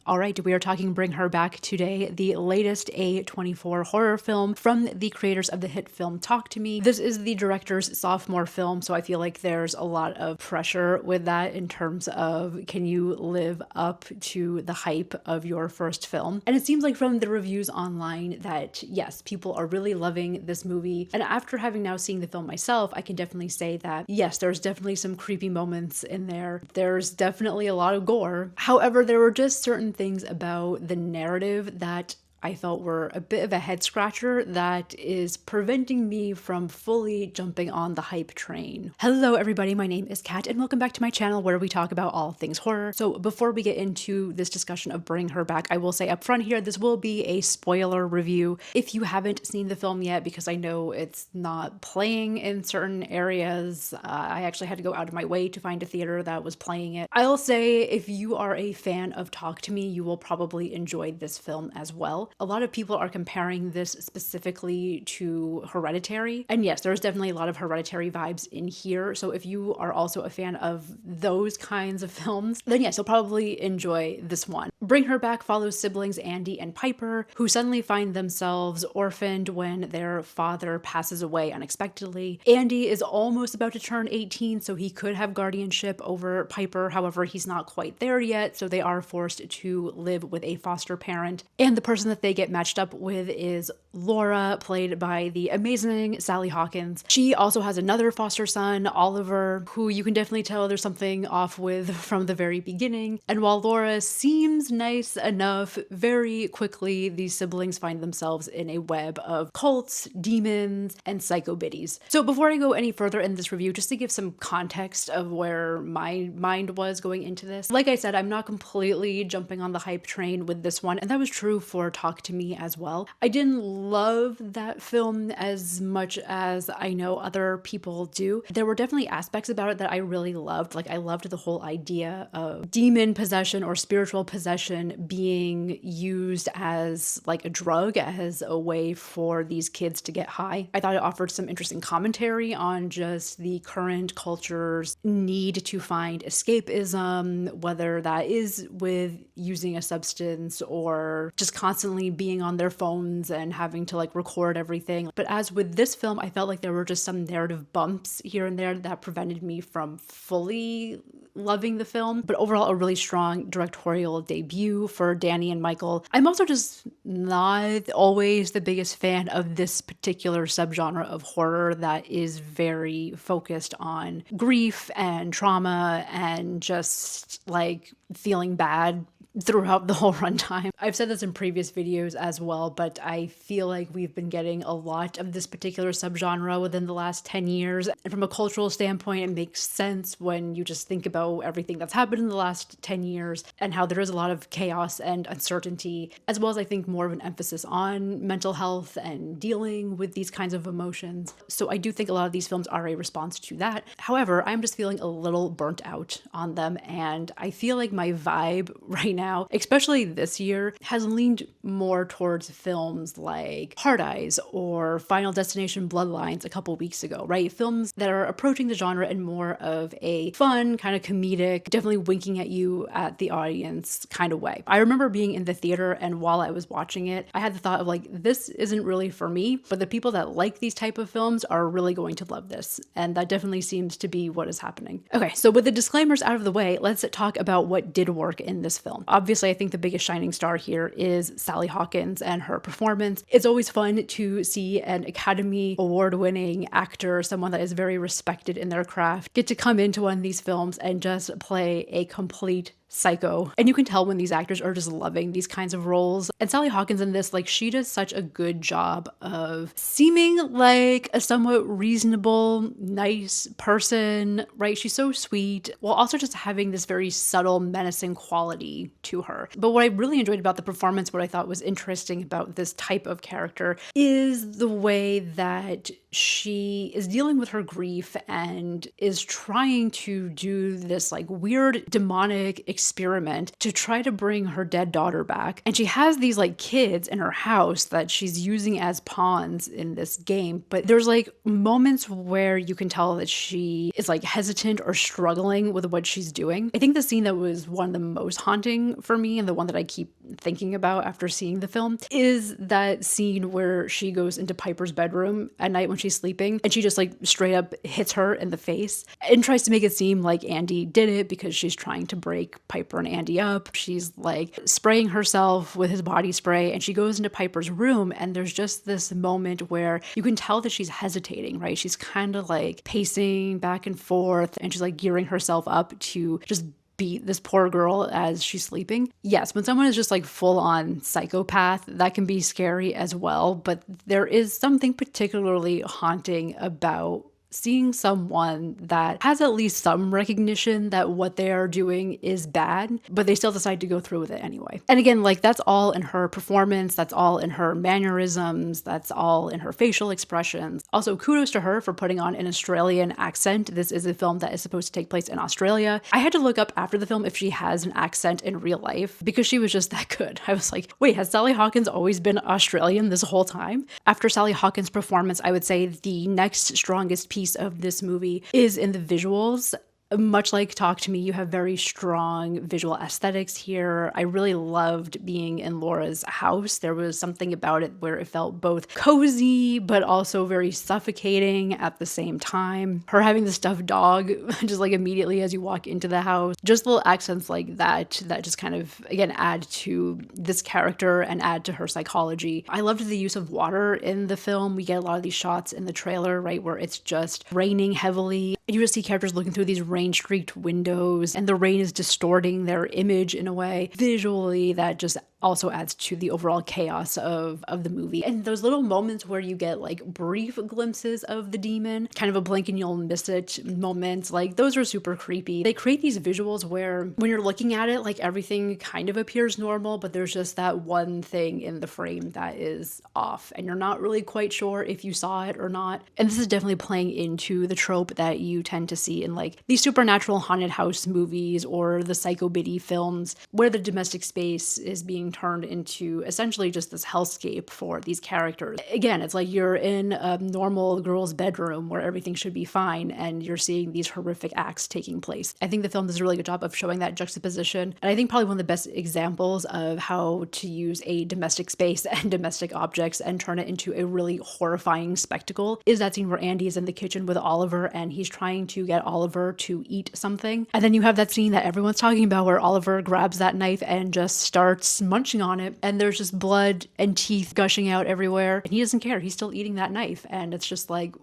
All right, we are talking Bring Her Back today, the latest A24 horror film from the creators of the hit film Talk to Me. This is the director's sophomore film, so I feel like there's a lot of pressure with that in terms of can you live up to the hype of your first film? And it seems like from the reviews online that yes, people are really loving this movie. And after having now seen the film myself, I can definitely say that yes, there's definitely some creepy moments in there. There's definitely a lot of gore. However, there were just certain things about the narrative that I felt were a bit of a head scratcher that is preventing me from fully jumping on the hype train. Hello everybody, my name is Kat and welcome back to my channel where we talk about all things horror. So before we get into this discussion of Bring Her Back, I will say up front here, this will be a spoiler review if you haven't seen the film yet, because I know it's not playing in certain areas. I actually had to go out of my way to find a theater that was playing it. I'll say if you are a fan of Talk to Me, you will probably enjoy this film as well. A lot of people are comparing this specifically to Hereditary. And yes, there's definitely a lot of Hereditary vibes in here. So if you are also a fan of those kinds of films, then yes, you'll probably enjoy this one. Bring Her Back follows siblings Andy and Piper, who suddenly find themselves orphaned when their father passes away unexpectedly. Andy is almost about to turn 18, so he could have guardianship over Piper. However, he's not quite there yet, so they are forced to live with a foster parent. And the person that they get matched up with is Laura, played by the amazing Sally Hawkins. She also has another foster son, Oliver, who you can definitely tell there's something off with from the very beginning. And while Laura seems nice enough, very quickly these siblings find themselves in a web of cults, demons, and psycho biddies. So before I go any further in this review, just to give some context of where my mind was going into this, like I said, I'm not completely jumping on the hype train with this one, and that was true for Talk to Me as well. I didn't love that film as much as I know other people do. There were definitely aspects about it that I really loved. Like I loved the whole idea of demon possession or spiritual possession being used as like a drug, as a way for these kids to get high. I thought it offered some interesting commentary on just the current culture's need to find escapism, whether that is with using a substance or just constantly being on their phones and having to like record everything. But as with this film, I felt like there were just some narrative bumps here and there that prevented me from fully loving the film. But overall, a really strong directorial debut for Danny and Michael. I'm also just not always the biggest fan of this particular subgenre of horror that is very focused on grief and trauma and just like feeling bad throughout the whole runtime. I've said this in previous videos as well, but I feel like we've been getting a lot of this particular subgenre within the last 10 years. And from a cultural standpoint, it makes sense when you just think about everything that's happened in the last 10 years and how there is a lot of chaos and uncertainty, as well as I think more of an emphasis on mental health and dealing with these kinds of emotions. So I do think a lot of these films are a response to that. However, I'm just feeling a little burnt out on them, and I feel like my vibe right now, especially this year, has leaned more towards films like Hard Eyes or Final Destination Bloodlines a couple weeks ago, right? Films that are approaching the genre in more of a fun, kind of comedic, definitely winking at you at the audience kind of way. I remember being in the theater, and while I was watching it, I had the thought of like, this isn't really for me, but the people that like these type of films are really going to love this. And that definitely seems to be what is happening. Okay, so with the disclaimers out of the way, let's talk about what did work in this film. Obviously, I think the biggest shining star here is Sally Hawkins and her performance. It's always fun to see an Academy Award-winning actor, someone that is very respected in their craft, get to come into one of these films and just play a complete psycho. And you can tell when these actors are just loving these kinds of roles. And Sally Hawkins in this, like, she does such a good job of seeming like a somewhat reasonable, nice person, right? She's so sweet, while also just having this very subtle, menacing quality to her. But what I really enjoyed about the performance, what I thought was interesting about this type of character, is the way that she is dealing with her grief and is trying to do this like weird demonic experiment to try to bring her dead daughter back. And she has these like kids in her house that she's using as pawns in this game. But there's like moments where you can tell that she is like hesitant or struggling with what she's doing. I think the scene that was one of the most haunting for me, and the one that I keep thinking about after seeing the film, is that scene where she goes into Piper's bedroom at night when she's sleeping and she just like straight up hits her in the face and tries to make it seem like Andy did it because she's trying to break Piper and Andy up. She's like spraying herself with his body spray, and she goes into Piper's room, and there's just this moment where you can tell that she's hesitating, right? She's kind of like pacing back and forth, and she's like gearing herself up to just beat this poor girl as she's sleeping. Yes, when someone is just like full on psychopath, that can be scary as well, but there is something particularly haunting about seeing someone that has at least some recognition that what they are doing is bad, but they still decide to go through with it anyway. And again, like that's all in her performance, that's all in her mannerisms, that's all in her facial expressions. Also, kudos to her for putting on an Australian accent. This is a film that is supposed to take place in Australia. I had to look up after the film if she has an accent in real life because she was just that good. I was like, wait, has Sally Hawkins always been Australian this whole time? After Sally Hawkins' performance, I would say the next strongest piece of this movie is in the visuals. Much like Talk to Me, you have very strong visual aesthetics here. I really loved being in Laura's house. There was something about it where it felt both cozy, but also very suffocating at the same time. Her having the stuffed dog, just like immediately as you walk into the house, just little accents like that, that just kind of, again, add to this character and add to her psychology. I loved the use of water in the film. We get a lot of these shots in the trailer, right, where it's just raining heavily. You just see characters looking through these rain-streaked windows, and the rain is distorting their image in a way. Visually, that just also adds to the overall chaos of the movie. And those little moments where you get like brief glimpses of the demon, kind of a blink and you'll miss it moments, like those are super creepy. They create these visuals where when you're looking at it, like everything kind of appears normal, but there's just that one thing in the frame that is off, and you're not really quite sure if you saw it or not. And this is definitely playing into the trope that you tend to see in like these supernatural haunted house movies or the psycho biddy films, where the domestic space is being turned into essentially just this hellscape for these characters. Again, it's like you're in a normal girl's bedroom where everything should be fine, and you're seeing these horrific acts taking place. I think the film does a really good job of showing that juxtaposition, and I think probably one of the best examples of how to use a domestic space and domestic objects and turn it into a really horrifying spectacle is that scene where Andy is in the kitchen with Oliver and he's trying to get Oliver to eat something. And then you have that scene that everyone's talking about where Oliver grabs that knife and just starts munching on it, and there's just blood and teeth gushing out everywhere, and he doesn't care. He's still eating that knife, and it's just like,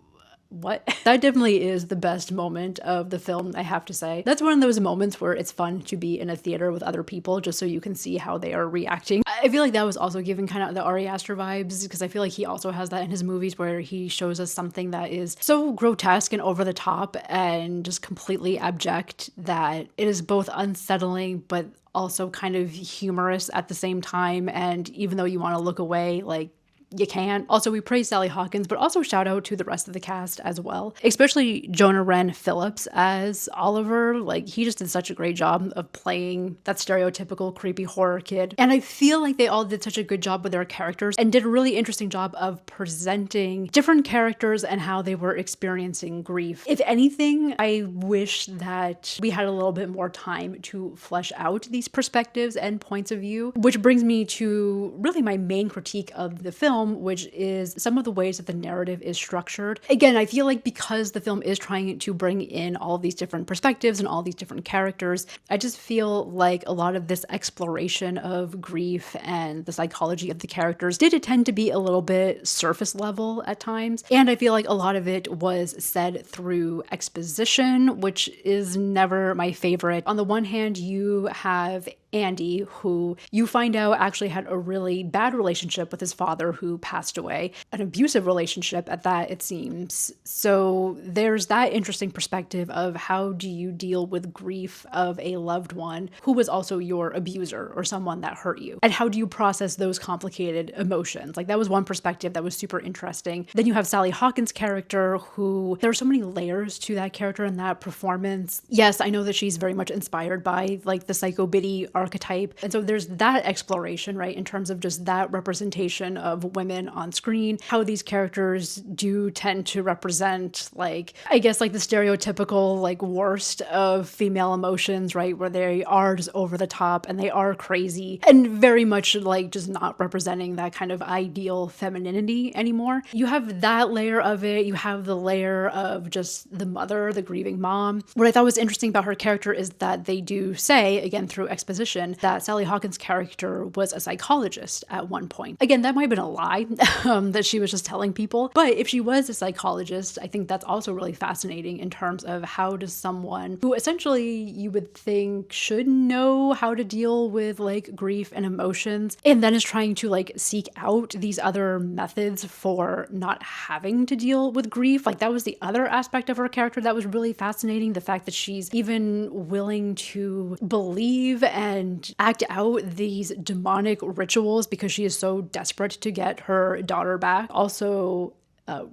what? That definitely is the best moment of the film, I have to say. That's one of those moments where it's fun to be in a theater with other people just so you can see how they are reacting. I feel like that was also given kind of the Ari Aster vibes, because I feel like he also has that in his movies where he shows us something that is so grotesque and over the top and just completely abject that it is both unsettling but also kind of humorous at the same time. And even though you want to look away, like, you can't. Also, we praise Sally Hawkins, but also shout out to the rest of the cast as well, especially Jonah Wren Phillips as Oliver. Like, he just did such a great job of playing that stereotypical creepy horror kid. And I feel like they all did such a good job with their characters and did a really interesting job of presenting different characters and how they were experiencing grief. If anything, I wish that we had a little bit more time to flesh out these perspectives and points of view, which brings me to really my main critique of the film, which is some of the ways that the narrative is structured. Again, I feel like because the film is trying to bring in all these different perspectives and all these different characters, I just feel like a lot of this exploration of grief and the psychology of the characters did tend to be a little bit surface level at times. And I feel like a lot of it was said through exposition, which is never my favorite. On the one hand, you have Andy, who you find out actually had a really bad relationship with his father who passed away, an abusive relationship at that, it seems. So there's that interesting perspective of how do you deal with grief of a loved one who was also your abuser or someone that hurt you, and how do you process those complicated emotions. Like, that was one perspective that was super interesting. Then you have Sally Hawkins' character, who there are so many layers to that character and that performance. Yes, I know that she's very much inspired by like the Psycho Biddy archetype, and so there's that exploration, right, in terms of just that representation of women on screen, how these characters do tend to represent, like, I guess, like the stereotypical like worst of female emotions, right, where they are just over the top and they are crazy and very much like just not representing that kind of ideal femininity anymore. You have that layer of it. You have the layer of just the mother, the grieving mom. What I thought was interesting about her character is that they do say, again through exposition, that Sally Hawkins' character was a psychologist at one point. Again, that might have been a lie, that she was just telling people. But if she was a psychologist, I think that's also really fascinating in terms of how does someone who essentially you would think should know how to deal with like grief and emotions, and then is trying to like seek out these other methods for not having to deal with grief. Like, that was the other aspect of her character that was really fascinating. The fact that she's even willing to believe and act out these demonic rituals because she is so desperate to get her daughter back. Also,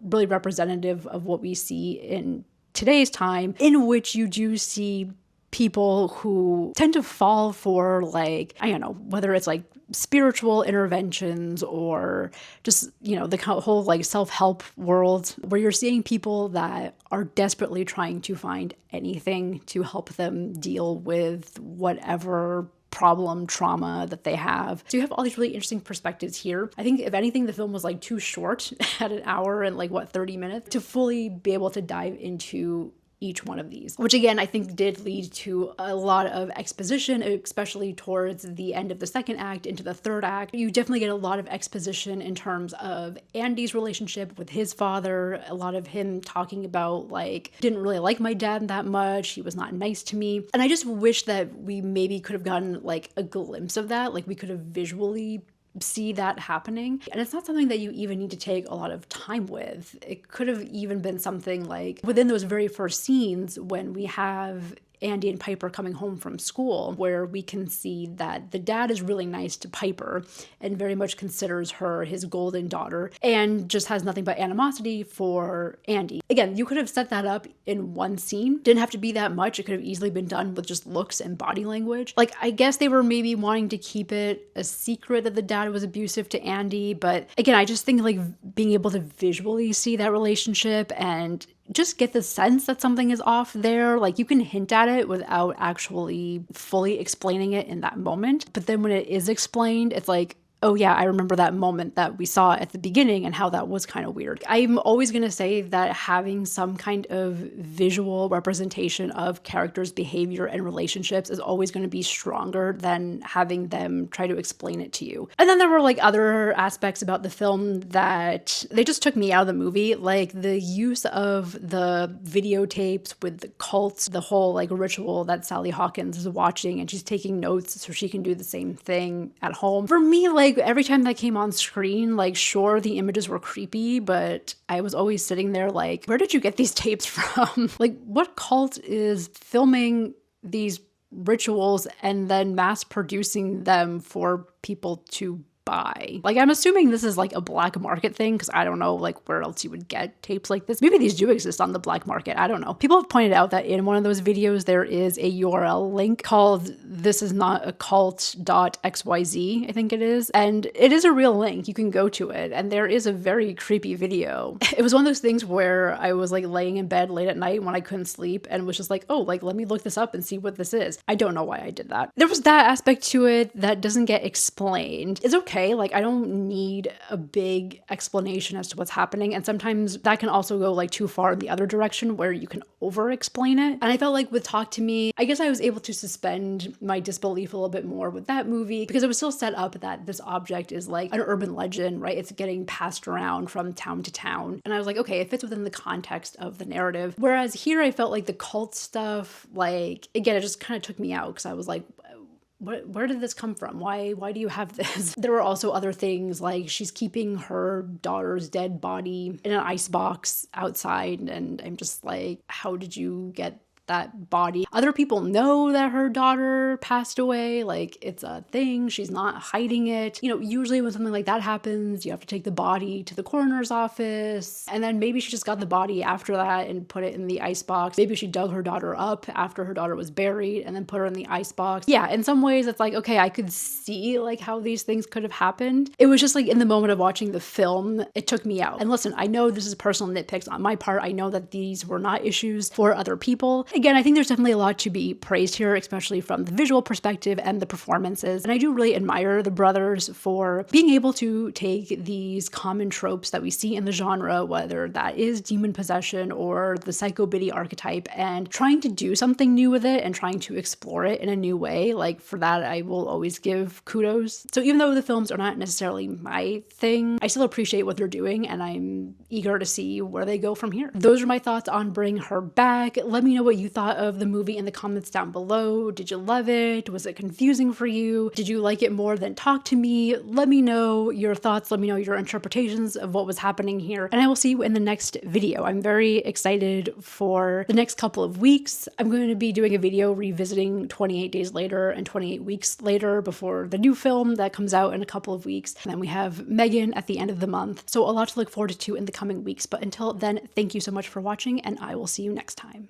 really representative of what we see in today's time, in which you do see people who tend to fall for, like, I don't know, whether it's like spiritual interventions or just, you know, the whole like self-help world, where you're seeing people that are desperately trying to find anything to help them deal with whatever problem, trauma that they have. So you have all these really interesting perspectives here. I think if anything, the film was like too short at an hour and like 30 minutes to fully be able to dive into each one of these, which again, I think did lead to a lot of exposition, especially towards the end of the second act into the third act. You definitely get a lot of exposition in terms of Andy's relationship with his father, a lot of him talking about like, didn't really like my dad that much, he was not nice to me. And I just wish that we maybe could have gotten like a glimpse of that, like we could have visually see that happening. And it's not something that you even need to take a lot of time with. It could have even been something like within those very first scenes when we have Andy and Piper coming home from school, where we can see that the dad is really nice to Piper and very much considers her his golden daughter and just has nothing but animosity for Andy. Again, you could have set that up in one scene. Didn't have to be that much. It could have easily been done with just looks and body language. Like, I guess they were maybe wanting to keep it a secret that the dad was abusive to Andy. But again, I just think like being able to visually see that relationship and just get the sense that something is off there. Like, you can hint at it without actually fully explaining it in that moment. But then when it is explained, it's like, oh yeah, I remember that moment that we saw at the beginning and how that was kind of weird. I'm always going to say that having some kind of visual representation of characters' behavior and relationships is always going to be stronger than having them try to explain it to you. And then there were like other aspects about the film that they just took me out of the movie, like the use of the videotapes with the cults, the whole like ritual that Sally Hawkins is watching and she's taking notes so she can do the same thing at home. For me, like, every time that came on screen, like, sure, the images were creepy, but I was always sitting there like, where did you get these tapes from? Like, what cult is filming these rituals and then mass producing them for people to buy? Like, I'm assuming this is like a black market thing, because I don't know like where else you would get tapes like this. Maybe these do exist on the black market, I don't know. People have pointed out that in one of those videos there is a URL link called this is not a cult.xyz, I think it is, and it is a real link. You can go to it and there is a very creepy video. It was one of those things where I was like laying in bed late at night when I couldn't sleep and was just like, oh, like let me look this up and see what this is. I don't know why I did that. There was that aspect to it that doesn't get explained. It's okay. Like, I don't need a big explanation as to what's happening. And sometimes that can also go like too far in the other direction where you can over explain it. And I felt like with Talk to Me, I guess I was able to suspend my disbelief a little bit more with that movie, because it was still set up that this object is like an urban legend, right? It's getting passed around from town to town. And I was like, okay, it fits within the context of the narrative. Whereas here I felt like the cult stuff, like, again, it just kind of took me out, because I was like, where did this come from? Why do you have this? There were also other things, like she's keeping her daughter's dead body in an ice box outside, and I'm just like, how did you get that body? Other people know that her daughter passed away. Like, it's a thing. She's not hiding it. You know, usually when something like that happens, you have to take the body to the coroner's office. And then maybe she just got the body after that and put it in the icebox. Maybe she dug her daughter up after her daughter was buried and then put her in the icebox. Yeah, in some ways it's like, okay, I could see like how these things could have happened. It was just like in the moment of watching the film, it took me out. And listen, I know this is personal nitpicks on my part. I know that these were not issues for other people. Again, I think there's definitely a lot to be praised here, especially from the visual perspective and the performances. And I do really admire the brothers for being able to take these common tropes that we see in the genre, whether that is demon possession or the psycho biddy archetype, and trying to do something new with it and trying to explore it in a new way. Like, for that, I will always give kudos. So even though the films are not necessarily my thing, I still appreciate what they're doing, and I'm eager to see where they go from here. Those are my thoughts on Bring Her Back. Let me know what you thought of the movie in the comments down below. Did you love it? Was it confusing for you? Did you like it more than Talk to Me? Let me know your thoughts. Let me know your interpretations of what was happening here. And I will see you in the next video. I'm very excited for the next couple of weeks. I'm going to be doing a video revisiting 28 Days Later and 28 Weeks Later before the new film that comes out in a couple of weeks. And then we have Megan at the end of the month. So a lot to look forward to in the coming weeks. But until then, thank you so much for watching, and I will see you next time.